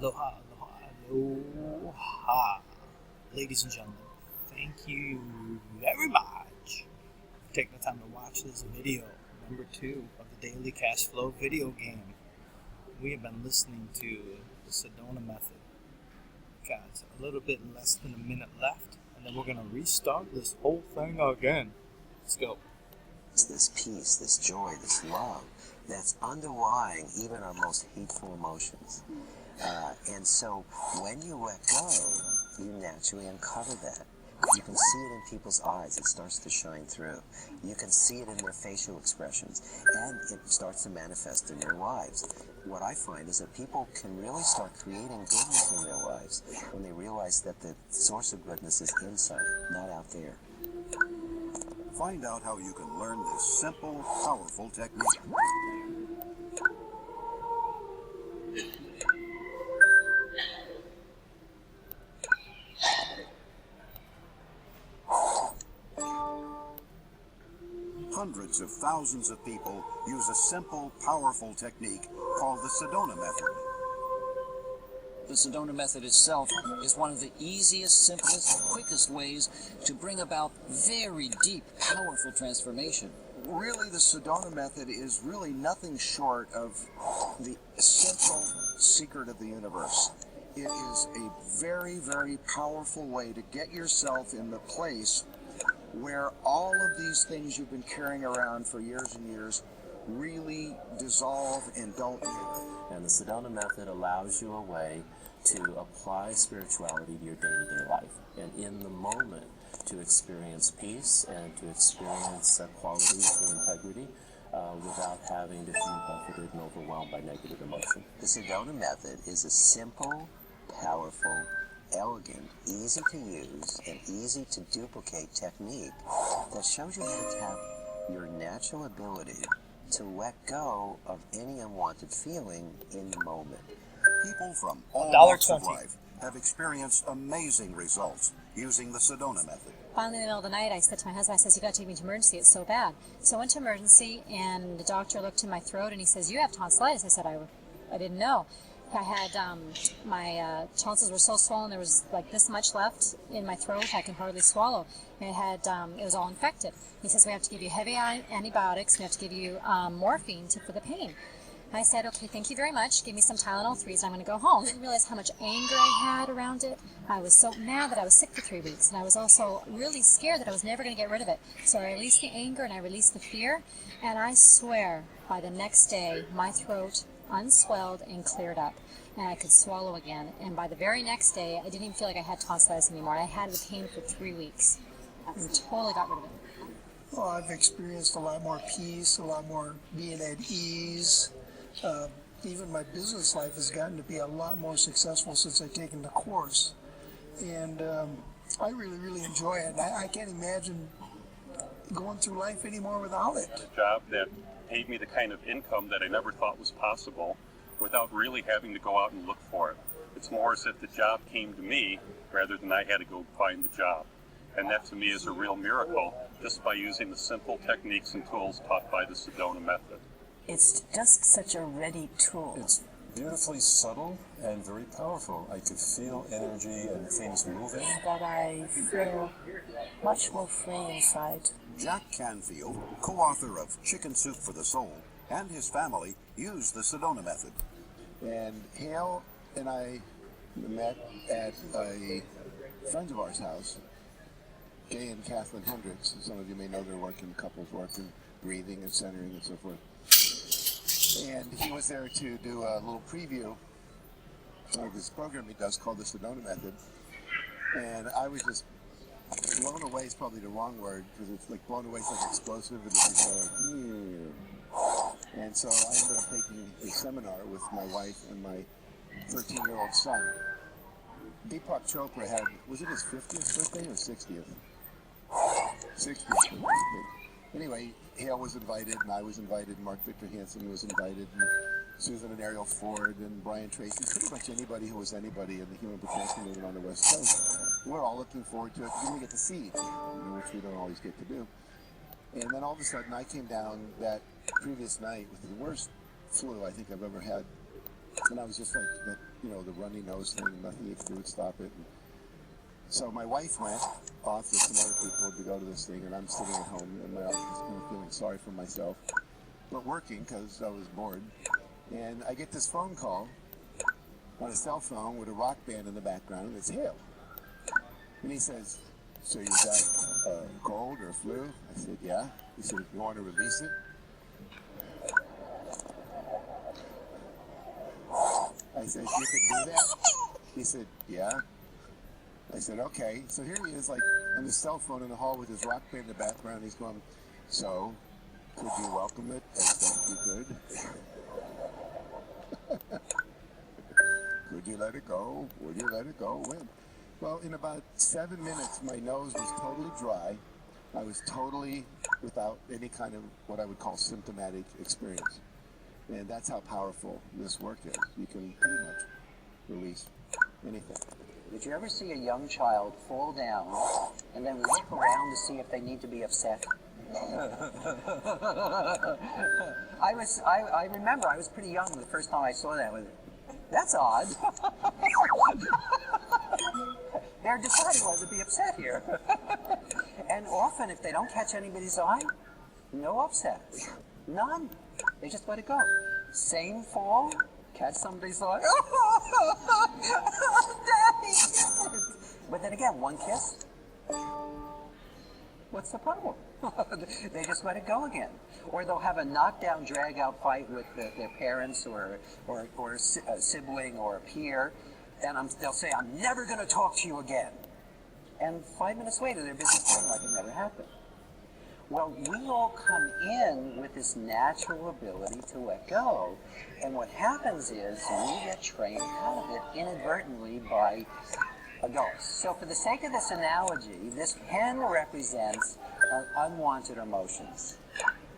Aloha, aloha, aloha. Ladies and gentlemen, thank you very much for taking the time to watch this video, number 2 of the Daily Cash Flow video game. We have been listening to the Sedona method. Got a little bit less than a minute left, and then we're going to restart this whole thing again. Let's go. It's this peace, this joy, this love that's underlying even our most hateful emotions. And so when you let go, you naturally uncover that. You can see it in people's eyes. It starts to shine through. You can see it in their facial expressions, and it starts to manifest in their lives. What I find is that people can really start creating goodness in their lives when they realize that the source of goodness is inside, not out there. Find out how you can learn this simple, powerful technique. Hundreds of thousands of people use a simple, powerful technique called the Sedona method. The Sedona method itself is one of the easiest, simplest, quickest ways to bring about very deep, powerful transformation. Really, the Sedona method is really nothing short of the essential secret of the universe. It is a very, very powerful way to get yourself in the place where all of these things you've been carrying around for years and years really dissolve and don't live. And the Sedona method allows you a way to apply spirituality to your day-to-day life, and in the moment to experience peace and to experience qualities of integrity without having to feel buffeted and overwhelmed by negative emotion. The Sedona method is a simple, powerful, elegant, easy to use, and easy to duplicate technique that shows you how to tap your natural ability to let go of any unwanted feeling in the moment. People from all walks of life have experienced amazing results using the Sedona method. Finally, in the middle of the night, I said to my husband, I says, you got to take me to emergency, it's so bad. So I went to emergency, and the doctor looked in my throat, and he says, you have tonsillitis. I said, I didn't know. I had, my tonsils were so swollen, there was like this much left in my throat, I can hardly swallow. And it was all infected. He says, we have to give you heavy antibiotics, we have to give you morphine for the pain. I said, okay, thank you very much. Give me some Tylenol 3s, I'm going to go home. I didn't realize how much anger I had around it. I was so mad that I was sick for 3 weeks, and I was also really scared that I was never going to get rid of it. So I released the anger and I released the fear, and I swear by the next day, my throat unswelled and cleared up, and I could swallow again. And by the very next day, I didn't even feel like I had tonsillitis anymore. I had the pain for 3 weeks and totally got rid of it. Well, I've experienced a lot more peace, a lot more being at ease. Even my business life has gotten to be a lot more successful since I've taken the course. And I really, really enjoy it. I can't imagine going through life anymore without it. A job that paid me the kind of income that I never thought was possible without really having to go out and look for it. It's more as if the job came to me rather than I had to go find the job. And that to me is a real miracle just by using the simple techniques and tools taught by the Sedona method. It's just such a ready tool. It's beautifully subtle and very powerful. I could feel energy and things moving. That I feel much more free inside. Jack Canfield, co-author of Chicken Soup for the Soul, and his family use the Sedona method. And Hale and I met at a friend of ours' house, Gay and Kathleen Hendricks. Some of you may know their work in couples work in breathing and centering and so forth. And he was there to do a little preview of this program he does called the Sedona Method. And I was just blown away is probably the wrong word, because it's like blown away is like explosive. And it's just and so I ended up taking a seminar with my wife and my 13-year-old son. Deepak Chopra had, was it his 50th birthday or 60th? 60th birthday. Anyway, Hale was invited, and I was invited, Mark Victor Hansen was invited, and Susan and Ariel Ford, and Brian Tracy, pretty much anybody who was anybody in the human potential movement on the West Coast. We're all looking forward to it, because we get to see each other, which we don't always get to do. And then all of a sudden, I came down that previous night with the worst flu I think I've ever had And I was just like, that, the runny nose thing, nothing you could do would stop it. And so my wife went off with some other people to go to this thing, and I'm sitting at home in my office, feeling sorry for myself, but working because I was bored. And I get this phone call on a cell phone with a rock band in the background, and it's Hale. And he says, "So you got a cold or flu?" I said, "Yeah." He said, "You want to release it?" I said, "You can do that?" He said, "Yeah." I said, "Okay." So here he is, like, on his cell phone in the hall with his rock band in the background. He's going, "So, could you welcome it as best you could? Could you let it go? Would you let it go? When?" Well, in about 7 minutes, my nose was totally dry. I was totally without any kind of what I would call symptomatic experience. And that's how powerful this work is. You can pretty much release anything. Did you ever see a young child fall down and then look around to see if they need to be upset? I remember I was pretty young the first time I saw that. That's odd. They're deciding whether to be upset here. And often, if they don't catch anybody's eye, no upset. None. They just let it go. Same fall, catch somebody's eye. Daddy! But then again, one kiss. What's the problem? They just let it go again. Or they'll have a knockdown, drag-out fight with their parents or a sibling or a peer, and they'll say, "I'm never going to talk to you again." And 5 minutes later, they're busy playing like it never happened. Well, we all come in with this natural ability to let go, and what happens is we get trained out of it inadvertently by adults. So for the sake of this analogy, this pen represents our unwanted emotions.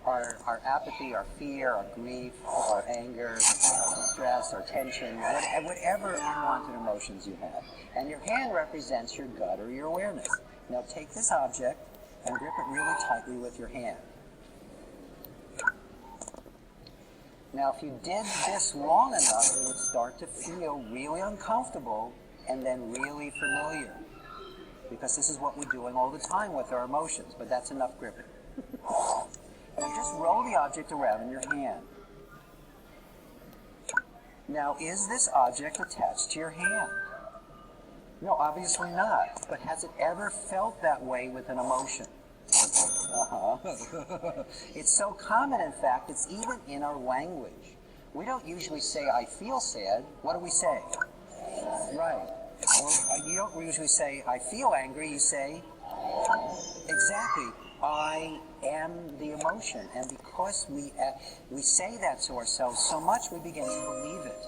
Our apathy, our fear, our grief, our anger, our stress, our tension, whatever unwanted emotions you have. And your hand represents your gut or your awareness. Now take this object and grip it really tightly with your hand. Now if you did this long enough, it would start to feel really uncomfortable and then really familiar. Because this is what we're doing all the time with our emotions, but that's enough gripping. Now just roll the object around in your hand. Now, is this object attached to your hand? No, obviously not. But has it ever felt that way with an emotion? It's so common, in fact, it's even in our language. We don't usually say, "I feel sad." What do we say? Right. Or you don't usually say, "I feel angry." You say, exactly, "I am the emotion." And because we say that to ourselves so much, we begin to believe it.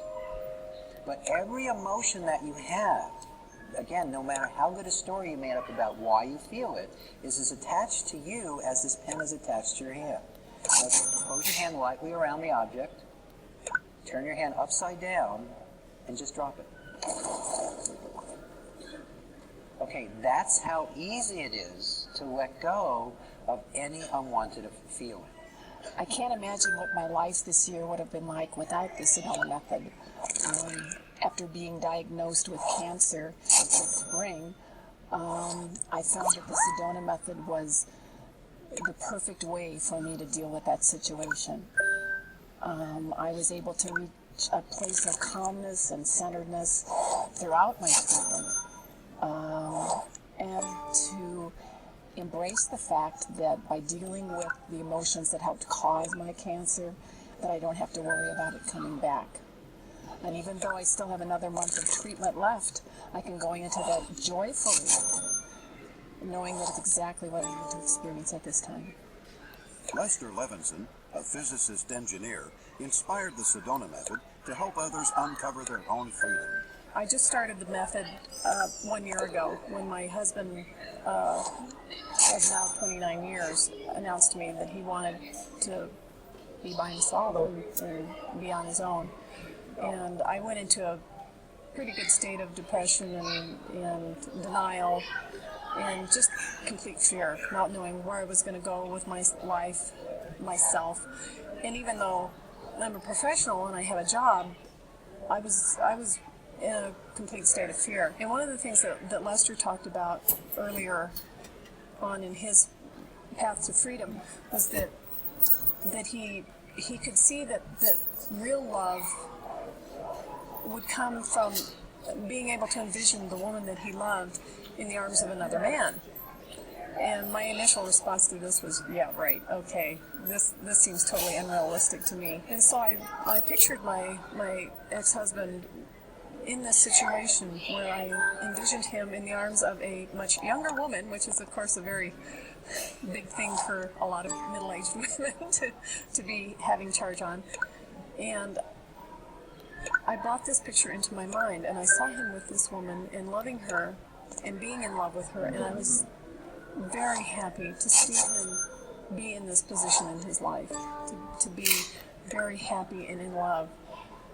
But every emotion that you have, again, no matter how good a story you made up about why you feel it, is as attached to you as this pen is attached to your hand. Now, close your hand lightly around the object, turn your hand upside down, and just drop it. Okay, that's how easy it is to let go of any unwanted feeling. I can't imagine what my life this year would have been like without the Sedona method. After being diagnosed with cancer this spring, I found that the Sedona method was the perfect way for me to deal with that situation. I was able to reach a place of calmness and centeredness throughout my treatment, and to embrace the fact that by dealing with the emotions that helped cause my cancer, that I don't have to worry about it coming back. And even though I still have another month of treatment left, I can go into that joyfully, knowing that it's exactly what I need to experience at this time. Lester Levinson, a physicist engineer, inspired the Sedona method to help others uncover their own freedom. I just started the method 1 year ago when my husband, of now 29 years, announced to me that he wanted to be by himself and be on his own. And I went into a pretty good state of depression and denial and just complete fear, not knowing where I was going to go with my life, myself. And even though I'm a professional and I have a job, I was in a complete state of fear. And one of the things that Lester talked about earlier on in his path to freedom was that he could see that real love would come from being able to envision the woman that he loved in the arms of another man. And my initial response to this was, yeah, right, okay, this seems totally unrealistic to me. And so I pictured my ex-husband in this situation where I envisioned him in the arms of a much younger woman, which is, of course, a very big thing for a lot of middle-aged women to be having charge on. And I brought this picture into my mind, and I saw him with this woman and loving her and being in love with her, and I was very happy to see him be in this position in his life, to be very happy and in love.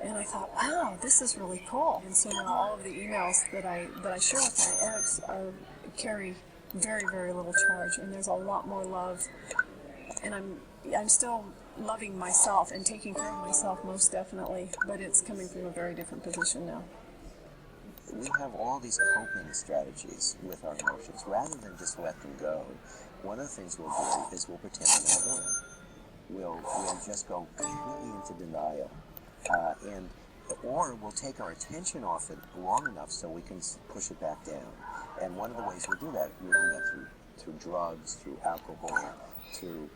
And I thought, wow, this is really cool. And so now all of the emails that I share with my ex carry very, very little charge, and there's a lot more love. And I'm still loving myself and taking care of myself, most definitely, but it's coming from a very different position now. We have all these coping strategies with our emotions. Rather than just let them go, one of the things we'll do is we'll pretend they're not there. We'll just go completely into denial, or we'll take our attention off it long enough so we can push it back down. And one of the ways we'll do that through drugs, through alcohol, through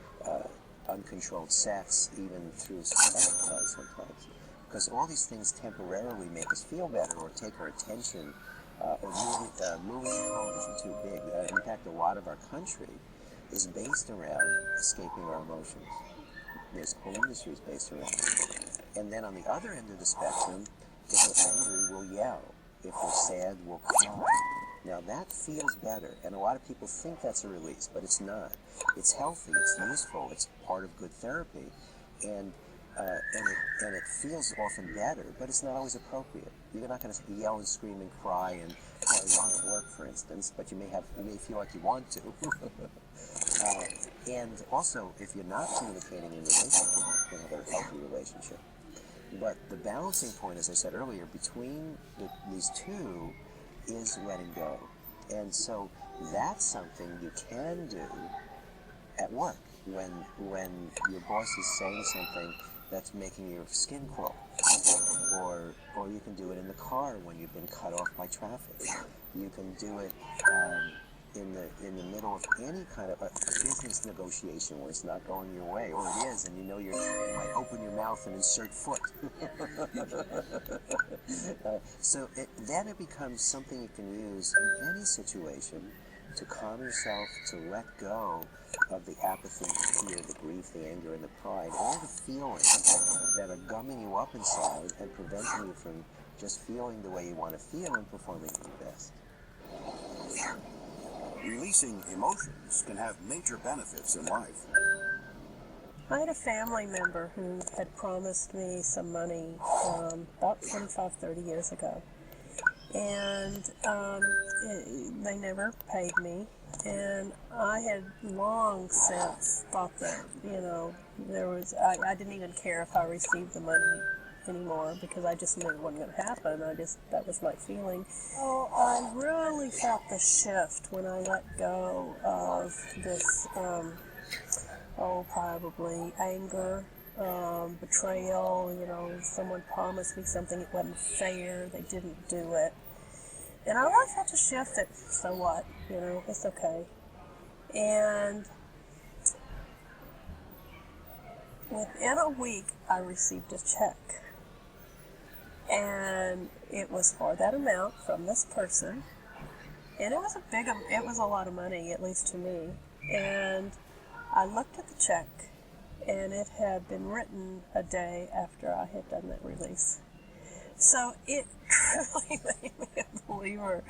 uncontrolled sex, even through exercise sometimes. Because all these things temporarily make us feel better or take our attention, or movies and television too big. In fact, a lot of our country is based around escaping our emotions. There's whole industries based around it. And then on the other end of the spectrum, if we're angry, we'll yell. If we're sad, we'll cry. Now that feels better, and a lot of people think that's a release, but it's not. It's healthy, it's useful, it's part of good therapy, and it feels often better, but it's not always appropriate. You're not going to yell and scream and cry and carry on at work, for instance, but you may feel like you want to. And also, if you're not communicating in relationship, you have a healthy relationship. But the balancing point, as I said earlier, between these two is letting go. And so that's something you can do at work when your boss is saying something that's making your skin crawl. Or you can do it in the car when you've been cut off by traffic. You can do it in the middle of any kind of a business negotiation where it's not going your way, or it is, and you know you might open your mouth and insert foot. So then it becomes something you can use in any situation to calm yourself, to let go of the apathy, the fear, the grief, the anger, and the pride, all the feelings that are gumming you up inside and preventing you from just feeling the way you want to feel and performing at your best. Releasing emotions can have major benefits in life. I had a family member who had promised me some money about 25, 30 years ago. And they never paid me. And I had long since thought that, I didn't even care if I received the money anymore because I just knew it wasn't going to happen. That was my feeling. So I really felt the shift when I let go of this, probably anger, betrayal, someone promised me something, it wasn't fair, they didn't do it. And I really felt a shift that, so what, it's okay. And within a week, I received a check. And it was for that amount from this person. And it was a lot of money, at least to me. And I looked at the check, and it had been written a day after I had done that release. So it really made me a believer